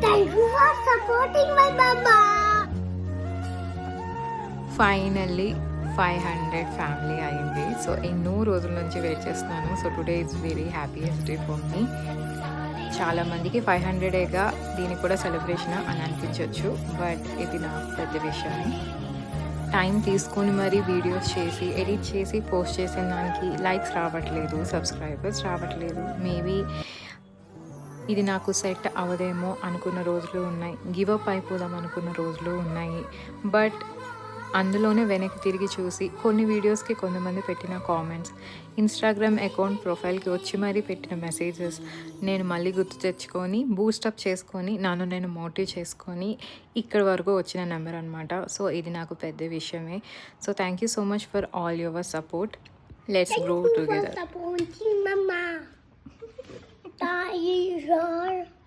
Thank you for supporting my mama. Finally 500 family అయింది. So ఎన్నో రోజుల నుంచి వెయిట్ చేస్తున్నాను. So today it's very happiest day for me. చాలామందికి 500ఏగా దీనికి కూడా సెలబ్రేషన్ అని అనిపించవచ్చు, బట్ ఇది నాకు పెద్ద విషయమే. టైం తీసుకొని మరీ వీడియోస్ చేసి ఎడిట్ చేసి పోస్ట్ చేసిన దానికి లైక్స్ రావట్లేదు, సబ్స్క్రైబర్స్ రావట్లేదు. మేబీ ఇది నాకు సెట్ అవ్వదేమో అనుకున్న రోజులు ఉన్నాయి, గివ్ అప్ అయిపోదాం అనుకున్న రోజులు ఉన్నాయి. బట్ అందులోనే వెనక్కి తిరిగి చూసి కొన్ని వీడియోస్కి కొంతమంది పెట్టిన కామెంట్స్, ఇన్స్టాగ్రామ్ అకౌంట్ ప్రొఫైల్కి వచ్చి మరీ పెట్టిన మెసేజెస్ నేను మళ్ళీ గుర్తు తెచ్చుకొని బూస్టప్ చేసుకొని నన్ను నేను మోటివ్ చేసుకొని ఇక్కడి వరకు వచ్చిన నెంబర్ అనమాట. సో ఇది నాకు పెద్ద విషయమే. So thank you so much for all your support. Let's grow together. Supporting mama. Bye.